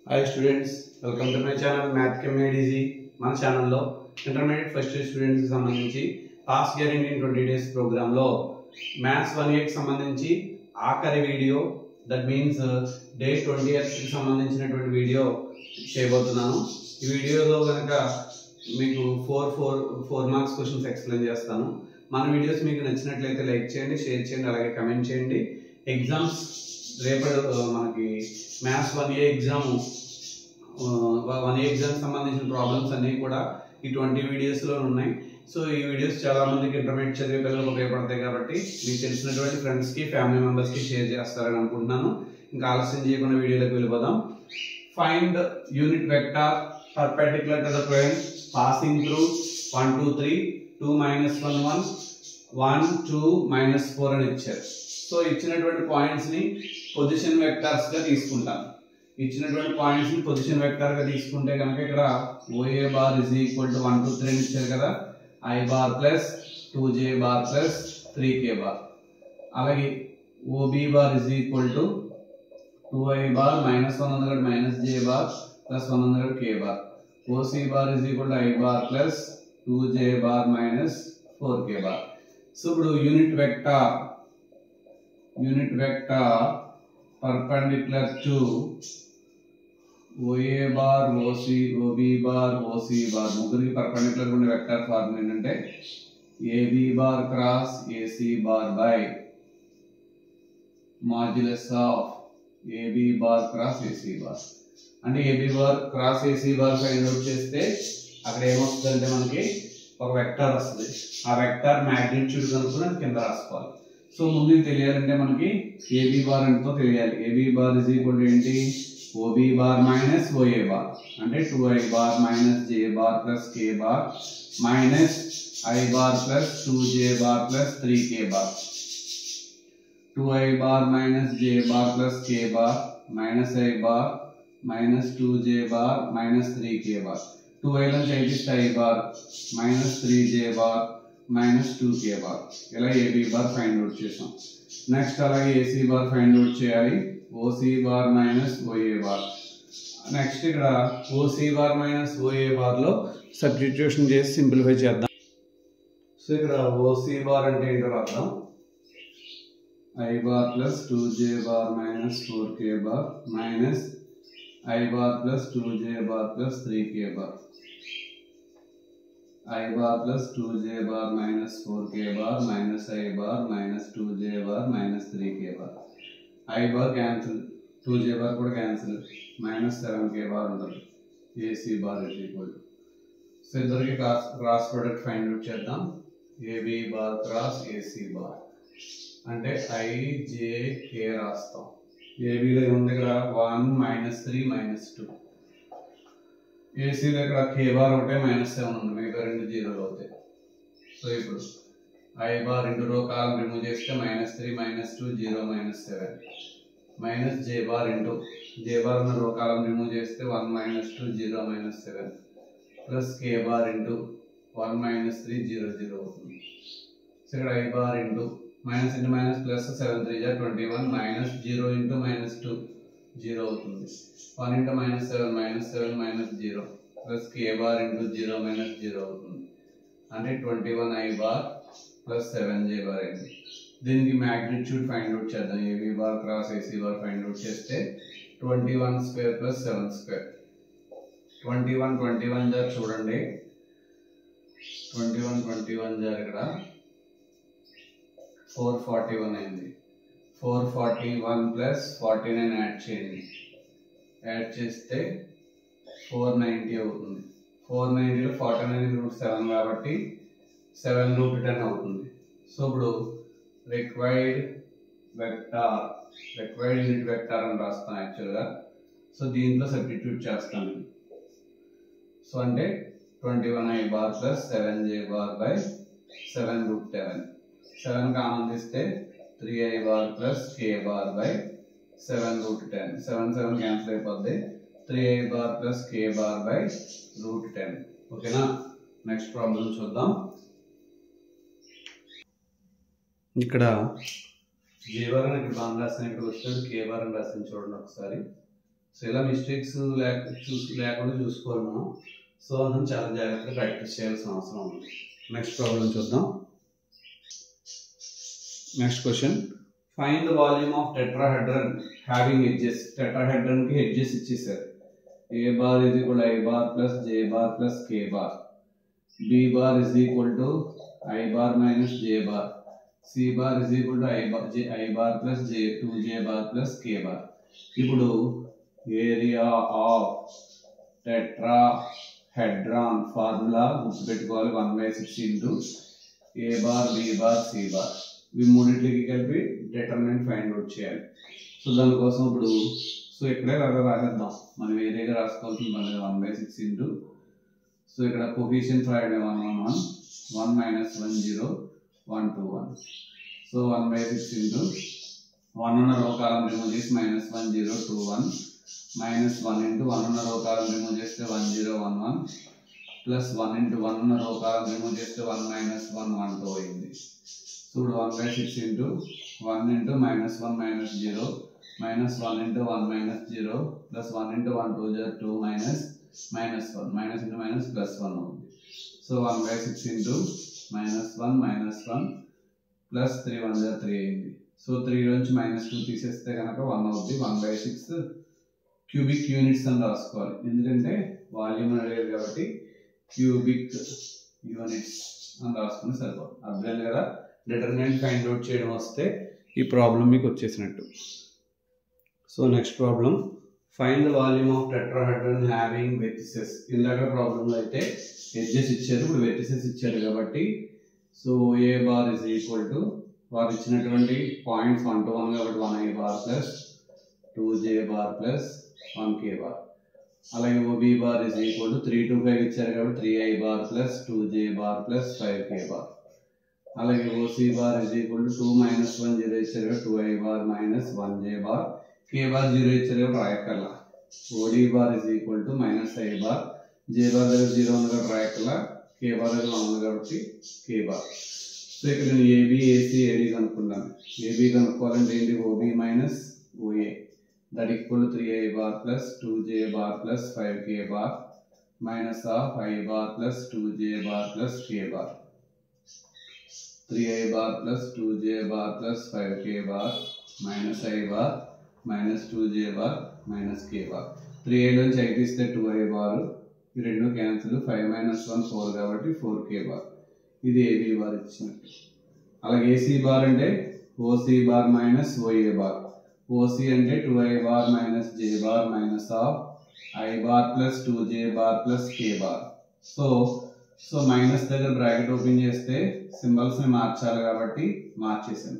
Hi students, welcome to my channel Math Chem Made Easy. మన ఛానల్లో intermediate first year students కి సంబంధించి pass guarantee in 20 days programme లో maths 1A కి సంబంధించి ఆఖరి video that means day 20th కి సంబంధించినటువంటి వీడియో చేయబోతున్నాను. ఈ వీడియోలో గనుక మీకు 4 మార్క్స్ క్వశ్చన్స్ ఎక్స్ప్లెయిన్ చేస్తాను. మన వీడియోస్ మీకు నచ్చినట్లయితే లైక్ చేయండి, షేర్ చేయండి, అలాగే కమెంట్ చేయండి. ఎగ్జామ్స్ రేపటి మనకి maths 1A exam 1A exam సంబంధించిన ప్రాబ్లమ్స్ అన్నీ కూడా ఈ 20 వీడియోస్లో ఉన్నాయి. సో ఈ వీడియోస్ చాలా మందికి ఇంటర్మీడియట్ చదివే పిల్లలకు ఉపయోగపడతాయి కాబట్టి మీకు తెలిసినటువంటి ఫ్రెండ్స్కి ఫ్యామిలీ మెంబర్స్కి షేర్ చేస్తారని అనుకుంటున్నాను. ఇంకా ఆలస్యం చేయకుండా వీడియోలోకి వెళ్ళిపోదాం. Find unit vector perpendicular to the plane passing through 1 2 3 2 minus 1 1 1 2 minus 4 అని ఇచ్చారు. సో ఇచ్చినటువంటి పాయింట్స్ ని పొజిషన్ వెక్టార్స్ గా తీసుకుంటాం. ఇచ్చినటువంటి పాయింట్స్ ని పొజిషన్ వెక్టార్ గా తీసుకుంటే కనుక ఇక్కడ OA bar is equal to 1 2 3 అని ఇచ్చారు కదా, I bar plus 2J bar plus 3K bar. అలాగే OB bar is equal to 2I bar minus 1 ఉంది కాబట్టి మైనస్ J బార్ ప్లస్ 1 ఉంది కాబట్టి K bar. OC bar is equal to I bar plus 2J bar minus 4K bar. So ఇప్పుడు unit vector perpendicular to OA bar OC OB bar OC bar ముగ్గురికి perpendicular ఉండే vector formula ఏంటంటే AB bar cross AC bar by modulus of AB bar cross AC bar. అంటే AB bar cross AC bar find out చేస్తే అక్కడ ఏమొస్తుందంటే మనకి ఒక vector వస్తుంది. ఆ వెక్టార్ మ్యాగ్నిట్యూడ్ కనుక్కొని కింద రాసుకోవాలి. సో ముందు తెలియాలంటే మనకి AB బార్ ఎంతో తెలియాలి. AB bar is equal to ఏంటి, OB bar minus OA bar అంటే 2I bar minus J bar plus K bar minus I bar plus 2J bar plus 3K bar. 2I bar minus J bar plus K bar minus I bar minus 2J bar minus 3K bar. 2I నుంచి అయితే I bar minus 3J bar minus 2K bar. ఇలా AB bar find out చేసాం. Next అలాగే AC bar find out చేయాలి. OC bar minus OA bar. Next ఇక్కడ OC bar minus OA bar లో substitution చేసి simplify చేద్దాం. సో ఇక్కడ OC bar అంటే ఏంటో రాద్దాం. I bar plus 2J bar minus 4K bar minus I bar plus 2J bar plus 3K bar. I bar plus 2J bar minus 4K bar minus I bar minus 2J bar minus 3K bar. I bar cancel, 2J bar కూడా cancel, minus 7K bar ఉంటుంది. AC bar is equal. So ఇద్దరికి cross product find out చేద్దాం. AB bar cross AC bar అంటే IJK రాస్తాం. ABలో ఏముంది ఇక్కడ 1 minus 3 minus 2. ఏసీలో ఇక్కడ K బార్ ఒకటే మైనస్ 7 ఉంది, మిగతా రెండు జీరోలు అవుతాయి. సో ఇప్పుడు I బార్ ఇంటూ రో కాలం రిమూవ్ చేస్తే minus 3 minus 2 0 minus 7 minus J bar into J bar ఉన్న రో కాలం రిమూవ్ చేస్తే 1 minus 2 0 minus 7 plus K bar into 1 minus 3 0 0 అవుతుంది. సో ఇక్కడ I bar into minus into minus plus 7 3 21 minus 0 into minus 2 0 అవుతుంది. 1 into minus 7 minus 7 minus 0 plus K bar into 0 minus 0 అవుతుంది. అంటే 21 I bar plus 7J bar అయింది. దీనికి magnitude find out చేద్దాం. AB bar cross AC bar find out చేస్తే 21 square plus 7 square. 21 jar చూడండి, 21 jar ఇక్కడ 441 అయింది. 441 ప్లస్ 49 యాడ్ చేయండి. యాడ్ చేస్తే 490 అవుతుంది. 490లో 49 రూట్ 7 కాబట్టి 7 రూట్ 10 అవుతుంది. సో ఇప్పుడు రిక్వైర్డ్ యూనిట్ వెక్టార్ అని రాస్తాను యాక్చువల్గా. సో దీంట్లో సబ్స్టిట్యూట్ చేస్తాను. సో అంటే 21 I bar plus 7J bar by 7 root 10. 7 common తీస్తే 3I bar plus K bar by 7 root 10. 7 cancel అయిపోద్ది. 3I bar plus K bar by root 10. ఓకేనా? నెక్స్ట్ ప్రాబ్లం చూద్దాం. ఇక్కడ J బార్ అని ఇక్కడ బాగా రాసిన, ఇక్కడ వచ్చాడు K బార్ అని రాసిన చూడండి ఒకసారి. సో ఇలా మిస్టేక్స్ లేకుండా చూసుకోవాలి మనం. సో అందుకని చాలా జాగ్రత్తగా ప్రాక్టీస్ చేయాల్సిన అవసరం ఉంది. నెక్స్ట్ ప్రాబ్లం చూద్దాం. Next question, find the volume of tetrahedron having edges. టెట్రాహెడ్రన్కి ఎడ్జెస్ ఇచ్చేసారు. A bar is equal to I bar plus J bar plus K bar. B bar is equal to I bar minus J bar. C bar is equal to I bar plus 2J bar plus K bar. ఇప్పుడు area of tetrahedron formula గుర్తుపెట్టుకోవాలి. 1/6 into A bar, B bar, C bar. ఇవి మూడింటికి కలిపి determinant find out చేయాలి. So దానికోసం ఇప్పుడు so ఇక్కడే రాసేద్దాం. మనం వేరేగా రాసుకోవాల్సింది మళ్ళీ 1/6 ఇంటూ, సో ఇక్కడ కోఫిషియన్స్ రాయడం 1 1 1 1 మైనస్ 1 0 1 2 1. సో 1/6 ఇంటూ 1 ఉన్న రో కాలం రిమూవ్ చేసి మైనస్ 1 0 2 1 మైనస్ 1 ఇంటూ 1 ఉన్న రో కాలం రిమూవ్ చేస్తే 1 0 1 1 ప్లస్ 1 ఇంటూ 1 ఉన్న రో కాలం రిమూవ్ చేస్తే 1 మైనస్ 1 1 2 అయింది. So 1/6 into 1 into minus 1 minus 0 minus 1 into 1 minus 0 plus 1 into 1 2 is 2 minus 1 minus into minus plus 1 అవుతుంది. So 1/6 into minus 1 plus 3 1 is 3 అయింది. సో 3 నుంచి minus 2 తీసేస్తే కనుక 1 అవుతుంది. 1/6 క్యూబిక్ యూనిట్స్ అని రాసుకోవాలి, ఎందుకంటే వాల్యూమ్ అడిగారు కాబట్టి క్యూబిక్ యూనిట్స్ అని రాసుకుని సరిపోతుంది. అర్థం కదా. డిటర్మినెంట్ ఫైండ్ అవుట్ చేయడం వస్తే ఈ ప్రాబ్లం మీకు వచ్చేసినట్టు. So next problem, find the volume of tetrahedron having vertices. ఇందాక ప్రాబ్లంలో అయితే ఎడ్జెస్ ఇచ్చారు, ఇప్పుడు వెర్టిసెస్ ఇచ్చారు కాబట్టి so A bar is equal to వారు ఇచ్చినటువంటి పాయింట్స్ 1 to 1 కాబట్టి 1I bar plus 2J bar plus 1K bar. అలాగే OB bar is equal to 3 to 5 ఇచ్చారు కాబట్టి 3I bar plus 2J bar plus 5K bar. అలాగే OC bar is equal to 2 minus 1 0 ఇచ్చారు కాబట్టి 2I bar minus 1J bar. K bar 0 ఇచ్చారు కాబట్టి రాయక్కర్లా. OD bar is equal to minus I bar. J bar దగ్గర 0 ఉంది కాబట్టి రాయక్కర్లా. K bar దగ్గర 1 ఉంది కాబట్టి K బార్. సో ఇక్కడ నేను ఏబి ఏసీ ఏడి కనుక్కున్నాను. ఏబి కనుక్కోవాలంటే ఏంటి, OB minus OA that equal to 3I bar plus 2J bar plus 5K bar minus of I bar plus 2J bar plus K bar. 3I bar plus 2J bar plus 5K bar minus I bar minus 2J bar minus K bar. 3I నుంచి 8 తీస్తే 2I bar, ఈ రెండు cancel. 5 minus 1 4 కాబట్టి 4K bar. ఇది AB bar ఇచ్చినట్టు. అలాగే AC bar అంటే OC bar minus OA bar. OC అంటే 2I bar minus J bar minus of I bar plus 2J bar plus K bar. So minus దగ్గర bracket open చేస్తే symbols ని మార్చాలి కాబట్టి మార్చేసాను.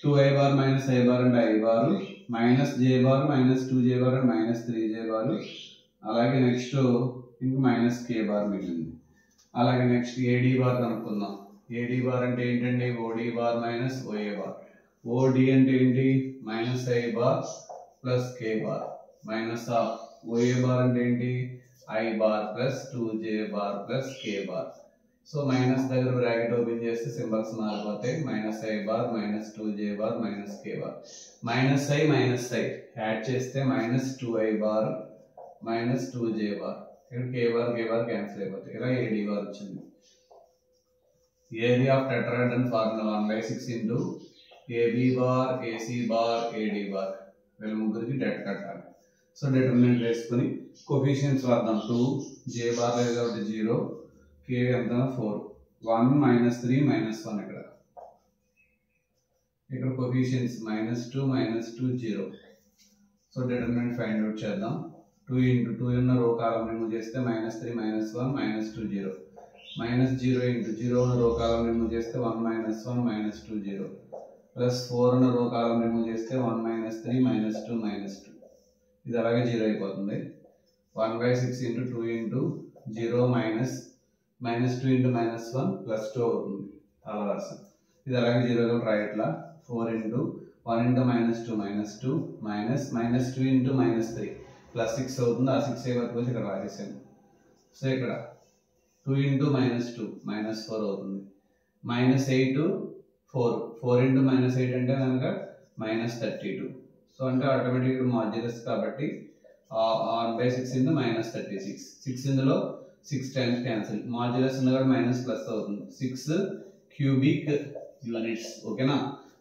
2I bar minus I bar అంటే I bar minus J bar minus 2J bar అంటే minus 3J bar. అలాగే next ఇంక మైనస్ K బార్ మిగిలింది. అలాగే నెక్స్ట్ ఏడి బార్ కనుక్కుందాం. ఏడి బార్ అంటే ఏంటండి, OD bar minus OA bar. OD అంటే ఏంటి, minus I bar plus K bar minus of OA bar అంటే ఏంటి, I bar plus 2J bar plus K bar. So minus దగ్గర bracket open చేస్తే symbols మారిపోతాయి. Minus I bar minus 2J bar minus K bar. Minus I add చేస్తే minus 2I bar minus 2J bar. ఇక్కడ K bar cancel అయిపోతాయి. ఇలా AD bar వచ్చింది. Area of tetrahedron formula 1/6 into AB bar AC bar AD bar. వీళ్ళ ముగ్గురికి debt కట్టాలి. So determinant వేసుకొని coefficients రాద్దాం. 2J బార్ లేదు కాబట్టి 0, K ఎంత 4, 1 మైనస్ 3 మైనస్ 1. ఇక్కడ coefficients -2 -2 0. So determinant find out చేద్దాం. 2 into 2 ఉన్న రో కాలం రిమూవ్ చేస్తే -3 -1 -2 0. -0 into 0 ఉన్న రో కాలం రిమూవ్ చేస్తే 1 -1 -2 0. ప్లస్ 4 ఉన్న రో కాలం రిమూవ్ చేస్తే 1 -3 -2 -2. ఇది అలాగే 0 అయిపోతుంది. 1/6 into 2 into 0 -2 into -1 plus 2 అవుతుంది. అలా రాస్తాం. ఇది అలాగే 0గా రాయట్లా. 4 into 1 into -2 -2 -2 into -3 ప్లస్ 6 అవుతుంది. ఆ 6 అయిపోతే ఇక్కడ రాసేసాను. సో ఇక్కడ 2 into -2 -4 అవుతుంది. -8 4 into -8 అంటే కనుక -32. సో అంటే ఆటోమేటిక్ మాడ్యులస్ కాబట్టి 1/6 into -36. 6 ఇందులో 6 times క్యాన్సిల్, మాడ్యులస్ ఉంది కూడా మైనస్ ప్లస్ అవుతుంది, 6 క్యూబిక్ యూనిట్స్. ఓకేనా?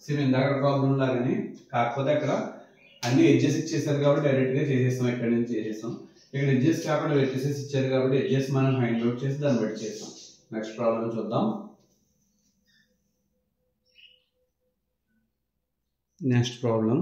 సేమ్ ఇందాక ప్రాబ్లం లాగానే, కాకపోతే అక్కడ అన్ని ఎడ్జెస్ ఇచ్చేసారు కాబట్టి డైరెక్ట్గా చేసేస్తాం, ఎక్కడి నుంచి చేసేస్తాం. ఇక్కడ ఎడ్జెస్ కాకుండా వెర్టిసెస్ ఇచ్చారు కాబట్టి ఎడ్జెస్ మనం ఫైండ్ అవుట్ చేసి దాన్ని బట్టి చేస్తాం. నెక్స్ట్ ప్రాబ్లం చూద్దాం. Next problem,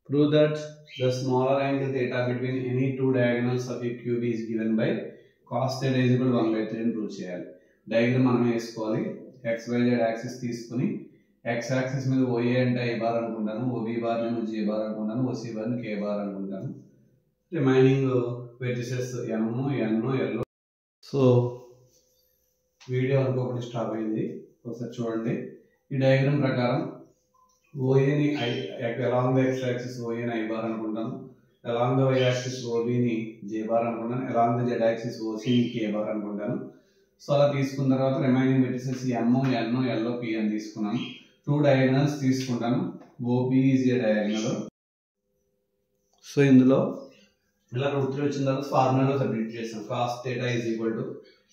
prove that the smaller angle theta between any two diagonals of a cube is given by cos theta is equal to 1/3 అని ప్రూవ్ చేయాలి. డయాగ్రామ్ మనం వేసుకోవాలి. XYZ యాక్సిస్ తీసుకుని x యాక్సిస్ మీద OA అంటే I bar అనుకుంటాను, OB bar నేను J bar అనుకుంటాను, OC బార్ ని K బార్ అనుకుంటాను. Remaining vertices M, N, L. So video అనుకోకుండా స్టాప్ అయింది, ఒకసారి చూడండి. ఈ డయాగ్రామ్ ప్రకారం ఓఏని అలాంగ్ ద ఎక్స్ యాక్సిస్ ఓఏని ఐ బార్ అనుకుంటాను, అలాంగ్ ద వై యాక్సిస్ ఓబిని జే బార్ అనుకుంటాను, అలాంగ్ ద జెడ్ యాక్సిస్ ఓసిని కే బార్ అనుకుంటాను. సో అలా తీసుకున్న తర్వాత remaining vertices M, N, L, P అని తీసుకున్నాను. 2 డయాగ్నల్స్ తీసుకుంటాను. OP is a diagonal. So ఇందులో ఇలా √3 వచ్చిన తర్వాత ఫార్ములాలో సబ్స్టిట్యూట్ చేస్తాం. Cos theta is equal to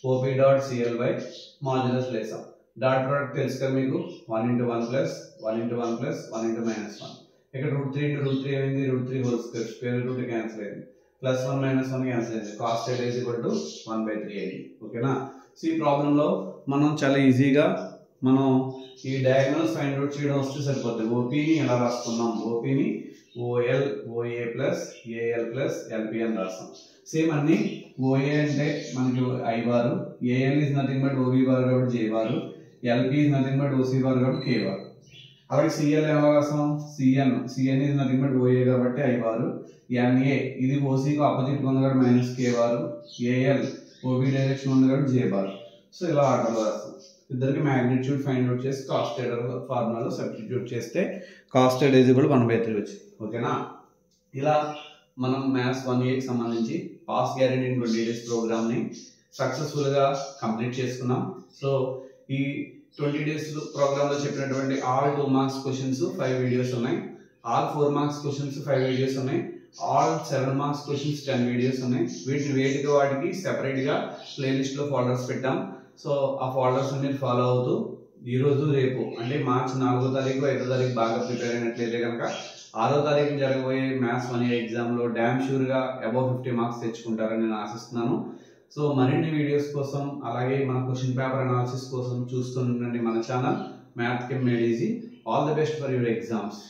OP dot CL by modulus లేసాం. డాట్ ప్రోడక్ట్ తెలుసు కదా మీకు, 1 into 1 plus 1 into 1 plus 1 into -1. ఇక్కడ √3 into √3 అయింది, √3 whole square, square root cancel అయింది, +1 -1 క్యాన్సిల్ అయింది, cos theta is equal to 1/3 అయింది. ఓకేనా? సో ఈ ప్రాబ్లంలో మనం చాలా ఈజీగా మనం ఈ డయాగ్నల్స్ ఫైండ్ అవుట్ చేయడం వస్తే సరిపోతుంది. ఓపీని ఎలా రాసుకున్నాం, ఓపీని OL OA plus AL plus LP అని రాస్తాం. సేమ్ అన్ని ఓఏ అంటే మనకి i bar, AL is nothing but OB bar కాబట్టి j bar, LP is nothing but OC bar కాబట్టి కే బార్. అలాగే సిఎల్ ఎలా రాస్తాం, CN is nothing but OA కాబట్టి ఐ బారు, ఎన్ఏ ఇది ఓసీకి ఆపోజిట్ ఉంది కాబట్టి minus k bar, AL OB direction ఉంది కాబట్టి జే బార్. సో ఇలా ఆర్డర్లో రాస్తాం. ఇద్దరికి మ్యాగ్నిట్యూడ్ ఫైండ్ అవుట్ చేసి కాస్ థీటా ఫార్ములాలో సబ్స్టిట్యూట్ చేస్తే cos theta is equal to 1/3 వచ్చింది. ఓకేనా? ఇలా మనం మ్యాథ్స్ 1A సంబంధించి పాస్ గ్యారెంటీ ఇన్ 20 days ప్రోగ్రామ్ని సక్సెస్ఫుల్గా కంప్లీట్ చేసుకున్నాం. సో ఈ 20 days ప్రోగ్రాంలో చెప్పినటువంటి ఆల్ 2 marks క్వశ్చన్స్ 5 వీడియోస్ ఉన్నాయి, ఆల్ 4 marks క్వశ్చన్స్ 5 వీడియోస్ ఉన్నాయి, ఆల్ 7 marks క్వశ్చన్స్ 10 వీడియోస్ ఉన్నాయి. వీటిని వేటికి వాటికి సెపరేట్గా ప్లేలిస్ట్లో ఫోల్డర్స్ పెట్టాం. సో ఆ ఫోల్డర్స్ అన్ని ఫాలో అవుతూ ఈరోజు రేపు అంటే మార్చి 4వ తారీఖు 5వ తారీఖు బాగా ప్రిపేర్ అయినట్లయితే కనుక 6వ తారీఖున జరగబోయే మ్యాథ్స్ 1A ఎగ్జామ్లో డ్యామ్ షూర్గా అబౌవ్ 50 marks తెచ్చుకుంటారని నేను ఆశిస్తున్నాను. సో మరిన్ని వీడియోస్ కోసం అలాగే మన క్వశ్చన్ పేపర్ అనాలిసిస్ కోసం చూస్తుండండి మన ఛానల్ మ్యాథ్ కెమ్ made easy. All the best for your exams.